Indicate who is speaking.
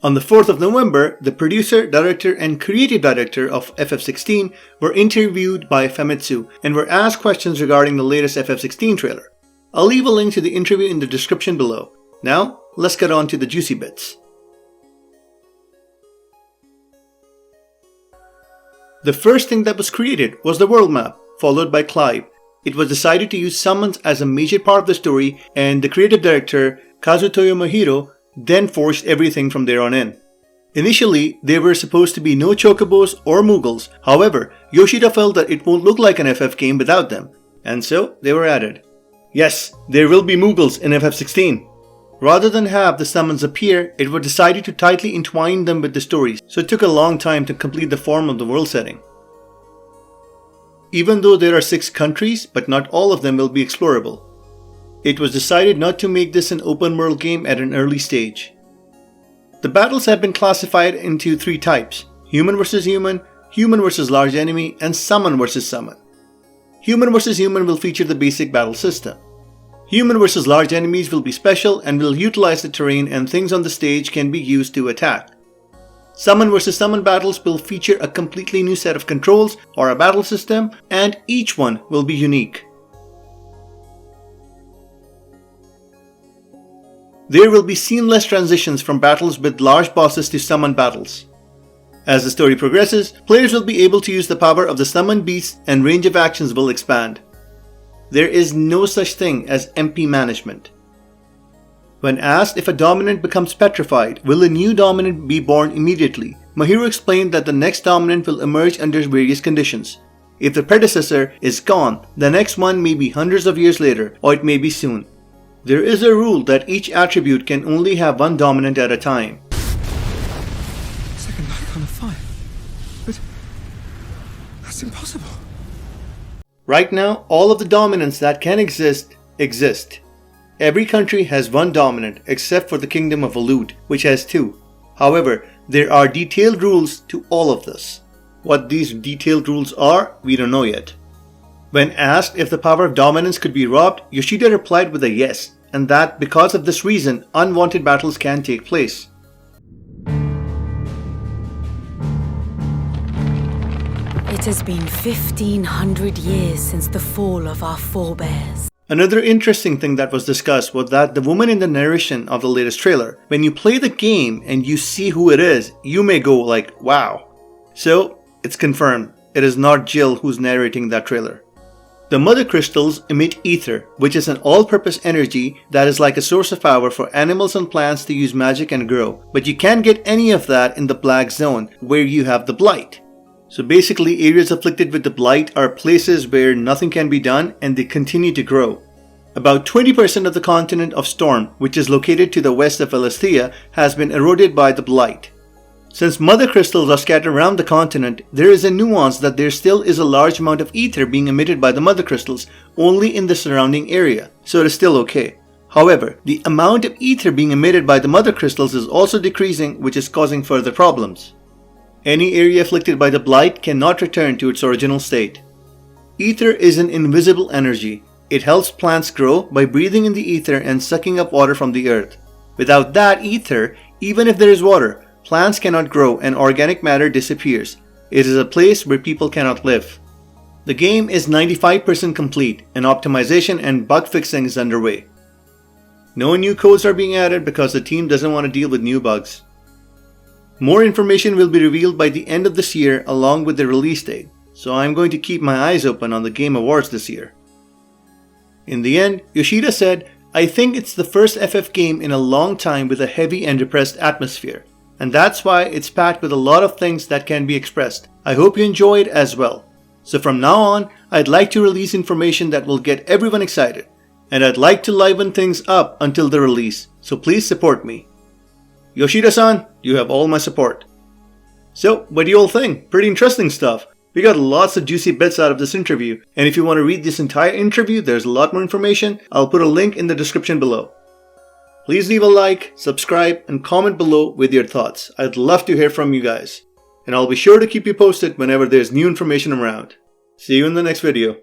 Speaker 1: On the 4th of November, the producer, director, and creative director of FF16 were interviewed by Famitsu and were asked questions regarding the latest FF16 trailer. I'll leave a link to the interview in the description below. Now, let's get on to the juicy bits. The first thing that was created was the world map, followed by Clive. It was decided to use summons as a major part of the story, and the creative director, Kazutoyo Mahiro, then forged everything from there on in. Initially, there were supposed to be no chocobos or Mughals. However, Yoshida felt that it won't look like an FF game without them, and so they were added. Yes, there will be Mughals in FF16. Rather than have the summons appear, it was decided to tightly entwine them with the stories, so it took a long time to complete the form of the world setting. Even though there are 6 countries, but not all of them will be explorable. It was decided not to make this an open world game at an early stage. The battles have been classified into 3 types: human versus human, human versus large enemy, and summon versus summon. Human versus human will feature the basic battle system. Human versus large enemies will be special and will utilize the terrain, and things on the stage can be used to attack. Summon versus summon battles will feature a completely new set of controls or a battle system, and each one will be unique. There will be seamless transitions from battles with large bosses to summon battles. As the story progresses, players will be able to use the power of the summoned beasts and range of actions will expand. There is no such thing as MP management. When asked if a dominant becomes petrified, will a new dominant be born immediately? Mahiro explained that the next dominant will emerge under various conditions. If the predecessor is gone, the next one may be hundreds of years later, or it may be soon. There is a rule that each attribute can only have one dominant at a time.
Speaker 2: Second life on a fire? But that's impossible.
Speaker 1: Right now, all of the dominants that can exist. Every country has one dominant except for the Kingdom of Alud, which has 2. However, there are detailed rules to all of this. What these detailed rules are, we don't know yet. When asked if the power of dominance could be robbed, Yoshida replied with a yes, and that because of this reason, unwanted battles can take place.
Speaker 3: It has been 1500 years since the fall of our forebears.
Speaker 1: Another interesting thing that was discussed was that the woman in the narration of the latest trailer, when you play the game and you see who it is, you may go like, wow. So, it's confirmed, it is not Jill who's narrating that trailer. The mother crystals emit ether, which is an all-purpose energy that is like a source of power for animals and plants to use magic and grow. But you can't get any of that in the black zone, where you have the blight. So basically, areas afflicted with the blight are places where nothing can be done and they continue to grow. About 20% of the continent of Storm, which is located to the west of Elastia, has been eroded by the blight. Since mother crystals are scattered around the continent, there is a nuance that there still is a large amount of ether being emitted by the mother crystals only in the surrounding area, so it is still okay. However, the amount of ether being emitted by the mother crystals is also decreasing, which is causing further problems. Any area afflicted by the blight cannot return to its original state. Ether is an invisible energy. It helps plants grow by breathing in the ether and sucking up water from the earth. Without that ether, even if there is water, plants cannot grow and organic matter disappears. It is a place where people cannot live. The game is 95% complete and optimization and bug fixing is underway. No new codes are being added because the team doesn't want to deal with new bugs. More information will be revealed by the end of this year along with the release date, so I'm going to keep my eyes open on the Game Awards this year. In the end, Yoshida said, "I think it's the first FF game in a long time with a heavy and depressed atmosphere, and that's why it's packed with a lot of things that can be expressed. I hope you enjoy it as well. So from now on, I'd like to release information that will get everyone excited, and I'd like to liven things up until the release, so please support me. Yoshida-san, you have all my support." So, what do you all think? Pretty interesting stuff. We got lots of juicy bits out of this interview, and if you want to read this entire interview, there's a lot more information. I'll put a link in the description below. Please leave a like, subscribe, and comment below with your thoughts. I'd love to hear from you guys. And I'll be sure to keep you posted whenever there's new information around. See you in the next video.